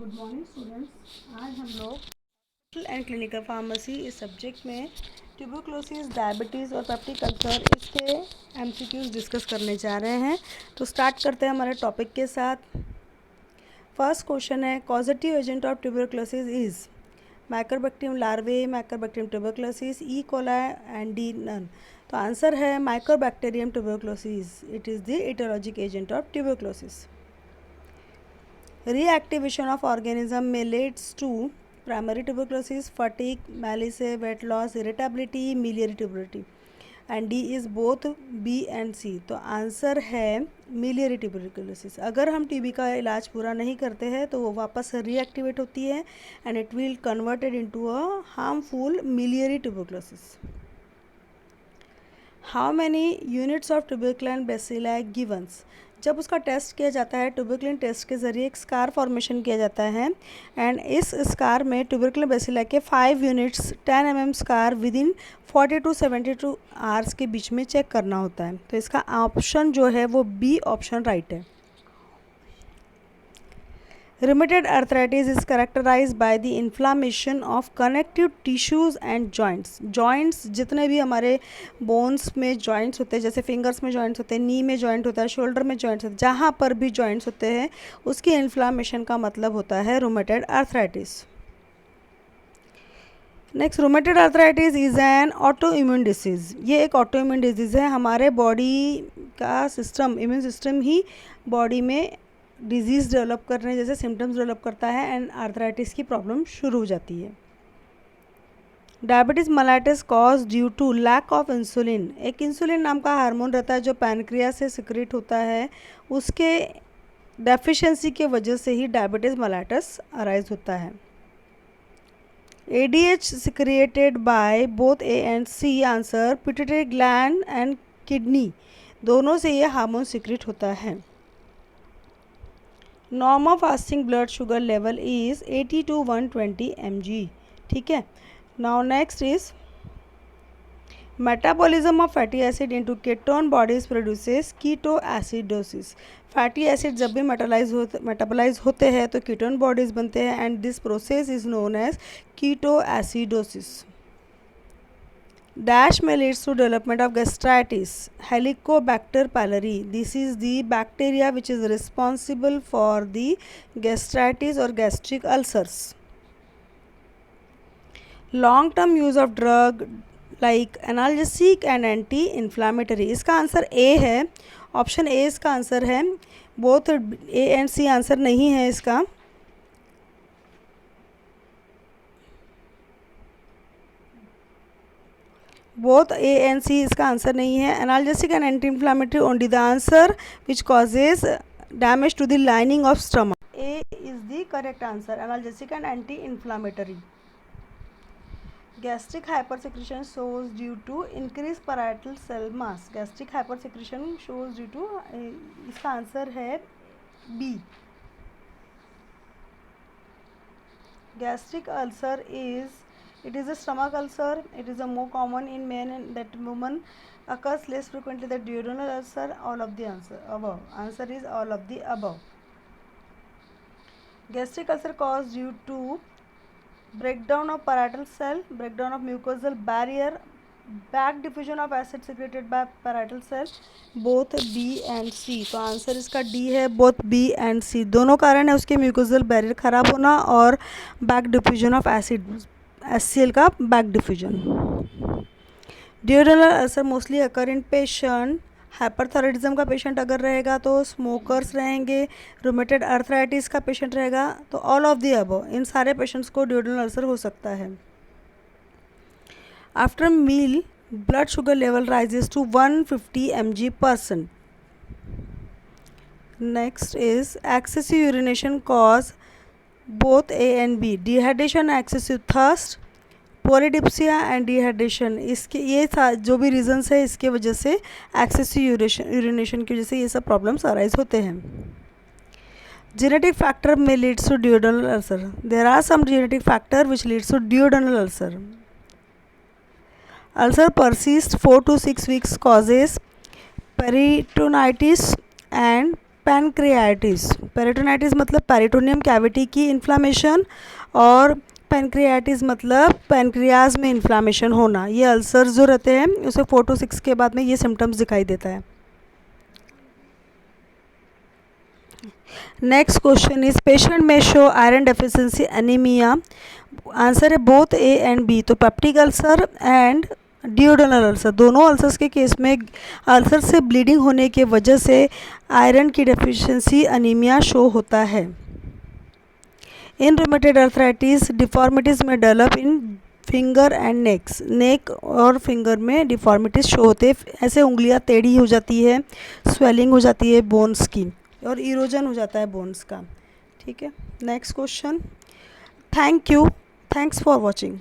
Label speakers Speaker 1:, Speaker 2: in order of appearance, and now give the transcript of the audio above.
Speaker 1: Good morning students. आज हम लोग एंड क्लिनिकल फार्मेसी इस सब्जेक्ट में ट्यूबरक्लोसिस, डायबिटीज़ और पेप्टिक अल्सर इसके एमसीक्यूज डिस्कस करने जा रहे हैं। तो स्टार्ट करते हैं हमारे टॉपिक के साथ। फर्स्ट क्वेश्चन है, causative agent of tuberculosis is mycobacterium लार्वे, mycobacterium tuberculosis, E coli and D none. तो आंसर है mycobacterium tuberculosis. It is the etiologic agent of tuberculosis. Reactivation of organism may leads to primary tuberculosis, fatigue, malaise, weight loss, irritability, miliary tuberosity. And D is both B and C. तो answer है miliary tuberculosis. अगर हम TB का इलाज पूरा नहीं करते हैं तो वो वापस रीएक्टिवेट होती है and it will converted into a harmful miliary tuberculosis. How many units of tuberculin bacilli givens. जब उसका टेस्ट किया जाता है, ट्यूबरक्लिन टेस्ट के ज़रिए एक स्कार फॉर्मेशन किया जाता है एंड इस स्कार में ट्यूबरक्लिन बेसिलाई के 5 units 10 mm scar with in 40 to 72 hours के बीच में चेक करना होता है। तो इसका ऑप्शन जो है वो बी ऑप्शन राइट है। Rheumatoid arthritis is characterized by the inflammation of connective tissues and joints. Joints जितने भी हमारे bones में joints होते हैं, जैसे fingers में joints होते हैं, knee में joint होता है, shoulder में joints होते हैं, जहाँ पर भी joints होते हैं उसकी inflammation का मतलब होता है rheumatoid arthritis. Next, rheumatoid arthritis is an autoimmune disease. ये एक ऑटोइम्यून डिजीज़ है। हमारे बॉडी का सिस्टम, इम्यून सिस्टम ही बॉडी में डिजीज़ डेवलप करने जैसे सिम्टम्स डेवलप करता है एंड आर्थराइटिस की प्रॉब्लम शुरू हो जाती है। Diabetes mellitus cause due to lack of insulin. एक इंसुलिन नाम का हार्मोन रहता है जो पैनक्रियास से सिक्रेट होता है, उसके डेफिशिएंसी की वजह से ही डायबिटीज़ मेलाइटिस अराइज होता है। ADH secreted by both A and C, answer pituitary gland and kidney, दोनों से ये हार्मोन सिक्रेट होता है। Normal fasting blood sugar level is 80 to 120 mg। ठीक है। Now next is metabolism of fatty acid into ketone bodies produces keto acidosis. Fatty acid जब भी metabolise होते हैं तो कीटोन बॉडीज बनते हैं and this process is known as ketoacidosis. Dash में leads to development of gastritis, Helicobacter pylori. This is the bacteria which is responsible for the gastritis और gastric ulcers. Long term use of drug like analgesic and anti inflammatory. इसका answer A है, option A इसका answer है। Both A and C answer नहीं है इसका। Both A and सी इसका answer नहीं है। Analgesic and anti inflammatory only the answer which causes damage to the lining of stomach. A is the correct answer, analgesic and anti inflammatory. Gastric hypersecretion shows due to increased parietal cell mass. Gastric hypersecretion shows due to इसका answer है B. Gastric ulcer it is a stomach ulcer. It is a more common in men and that women occurs less frequently than duodenal ulcer. All of the answer above. Answer is all of the above. Gastric ulcer caused due to breakdown of parietal cell, breakdown of mucosal barrier, back diffusion of acid secreted by parietal cell, both B and C। तो answer इसका D है, both B and C दोनों कारण है उसके mucosal barrier खराब होना और back diffusion of acid, HCl का back diffusion. Duodenal ulcer mostly occur in patient, hyperthyroidism का पेशेंट अगर रहेगा तो स्मोकर्स रहेंगे, रूमेटॉइड आर्थराइटिस का पेशेंट रहेगा तो ऑल ऑफ दी अबव, इन सारे पेशेंट्स को ड्यूडेनल अल्सर हो सकता है। After meal blood sugar level rises to 150 mg/person। Next is excessive urination cause both A and B, dehydration, excessive thirst, polydipsia and dehydration. इसके ये जो भी रीजंस है इसके वजह से एक्सेसिव यूरिनेशन की वजह से ये सब प्रॉब्लम्स अराइज होते हैं। जेनेटिक फैक्टर में leads to duodenal ulcer. There are some genetic factor which leads to duodenal ulcer. Ulcer persist 4 to 6 weeks, causes peritonitis and pancreatitis, peritonitis मतलब पेरिटोनियम कैविटी की इन्फ्लामेशन, और पैनक्रियाटिस मतलब pancreas में inflammation होना। ये ulcer जो रहते हैं उसे 4 to 6 के बाद में ये सिम्टम्स दिखाई देता है। नेक्स्ट क्वेश्चन इज पेशेंट में show iron deficiency anaemia. Answer है बोथ ए एंड बी। तो पेप्टिक अल्सर एंड डिओडोनल अल्सर, दोनों अल्सर्स के केस में अल्सर से ब्लीडिंग होने की वजह से आयरन की डेफिशिएंसी एनीमिया शो होता है। इन रूमेटॉइड अर्थराइटिस डिफॉर्मिटीज़ में develop in finger and necks, neck और फिंगर में डिफॉर्मिटीज शो होते हैं। ऐसे उंगलियां टेढ़ी हो जाती है, स्वेलिंग हो जाती है बोन्स की, और इरोजन हो जाता है बोन्स का। ठीक है, next question. Thank you, thanks for watching.